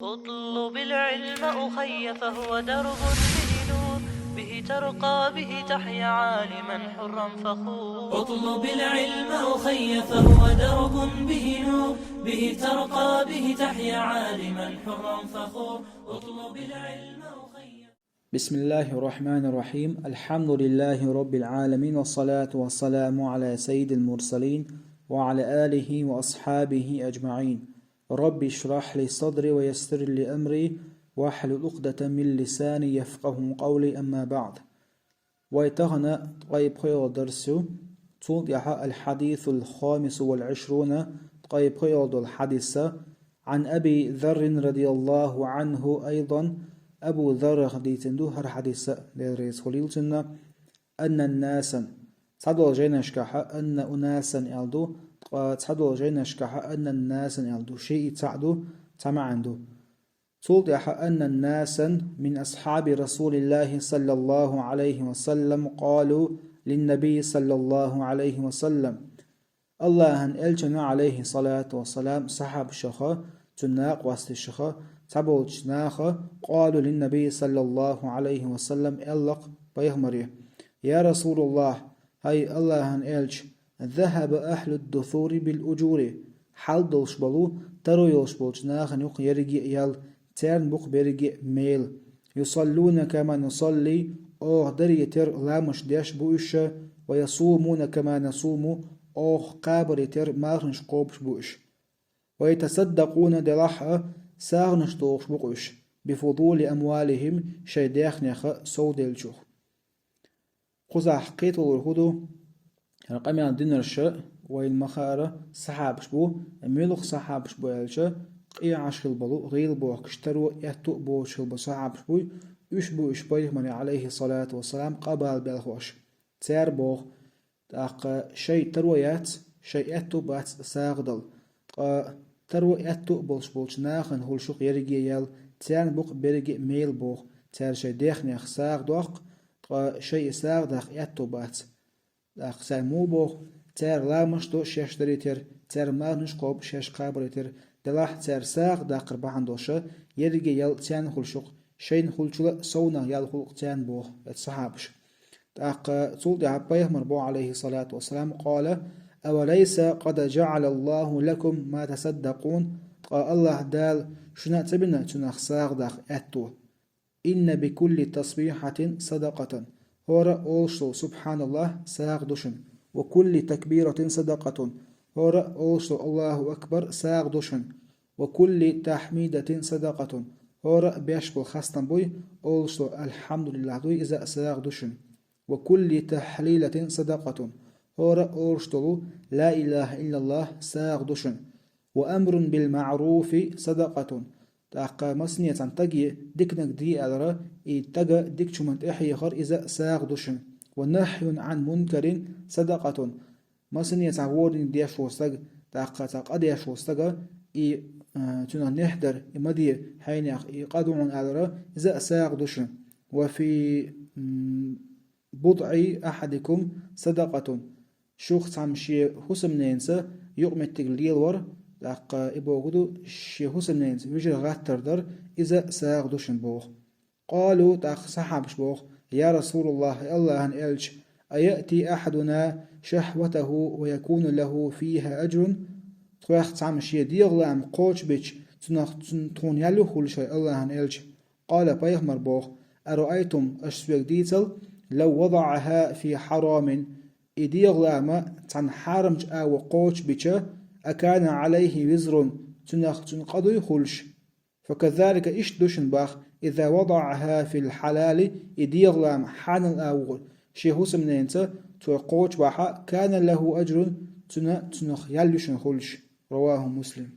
اطلب العلم أخي فهو درب به نور، به ترقى به تحيا عالما حرا فخور. اطلب العلم أخي فهو درب به نور، به ترقى به تحيا عالما حرا فخور. اطلب العلم أخي. بسم الله الرحمن الرحيم. الحمد لله رب العالمين، والصلاة والسلام على سيد المرسلين وعلى آله وأصحابه أجمعين. رب اشرح لي صدري ويسر لي أمري واحلل عقدة من لساني يفقه قولي. أما بعد، ويتغنى طيب خير درسو توضح الحديث الخامس والعشرون. طيب خير الحديث عن أبي ذر رضي الله عنه أيضا. أبو ذر حديثندو هر حديث لرئيس خليلتنا أن الناس تعدل جينشكها أن أناسا يلدو تعدل جينشكها أن الناس يلدو شيء تعدو تمعندو توضح أن الناس من أصحاب رسول الله صلى الله عليه وسلم قالوا للنبي صلى الله عليه وسلم الله أن ألجنا عليه الصلاة والسلام صحاب شخا تناق واسط الشخا تبول جناخا قالوا للنبي صلى الله عليه وسلم ألق بيهمري يا رسول الله هاي الله أن ألج ذهب أهل الدثور بالأجور حال دلش بلو ترو يلش بل جناخا يق يرجي يال تيرن بق برجي ميل يصلون كما نصلي أوه دري تر لامش ديش بوش ويصومون كما نصوم أوه قابر تر مارنش قوبش بوش ويتصدقون دلحة ساغنش دوغش بقوش بفضول أموالهم شي داخنخ سودلجو قزح قيتل الهدو رقم عندنا الشيء والمخارة صحابش بو ميلوخ صحابش بو الشيء قيا عشل بلو غيل بوك اشتروا يهتو بو شلب صحابش بو اش بو اش بيخ من عليه الصلاة والسلام قبال بالخوش تير بوغ تاق شي ترويات شي يهتو بات ساغدل ترو اتو بولش ناخن هول شوق يرجي يال تيان بوق برجي ميل بوق تير شي ديخنيخ ساغ دوق شي ساغ داخ اتو بات داخ سامو بوق تير لامش دو شيشتري تير مارنش قوب شيش قابري دلاح تير ساغ داقر بحندوشا يرجي يال تيان هول شوق شين هول شوق سونا يال هول تيان بوق اتصحابش داق تول دي عبايه مربوع عليه الصلاة والسلام قال أوليس قد جعل الله لكم ما تصدقون قال الله دال شنا تبنا تنخ ساغدخ أتو إن بكل تصبيحة صدقة هورا أولشو سبحان الله ساغدشن وكل تكبيرة صدقة هورا أولشو الله أكبر ساغدشن وكل تحميدة صدقة هورا بيشبل خاستن بوي أولشو الحمد لله دوي إذا ساغدشن وكل تحليلة صدقة هورا أورشتلو لا إله إلا الله ساغدشن وأمر بالمعروف صدقة تاقا مسنية تنتقي ديكنك دي أدرا إتقا ديك شمنت إحيخر إذا ساغدشن ونحي عن منكر صدقة مسنية تعورين ديش وستق تاقا تاقا ديش وستق تنا نحدر إمدي حينيخ إقادعون أدرا إذا ساغدشن وفي بضع أحدكم صدقة شوخ تعمشي حسم نينسا يقم التقليل ور لق إبوغدو شي حسم نينسا ويجي غاتر در إذا ساغدوشن بوغ قالوا تاق صحابش بوغ يا رسول الله الله أن ألج أيأتي أحدنا شهوته ويكون له فيها أجر تخوخ تعمشي ديغلام قوش بيش تنخ يلو خل شيء الله أن ألج قال بيغمر بوغ أرأيتم أشسوك ديتل لو وضعها في حرام إديغلاما تن حارمج أو قوش بيشا أكان عليه وزر تنقضي يخلش فكذلك إش دوشن باخ إذا وضعها في الحلال إديغلام حان أو شيخوس منينتا تو قوش باحا كان له أجر تنخ يلوشن خلش. رواه مسلم.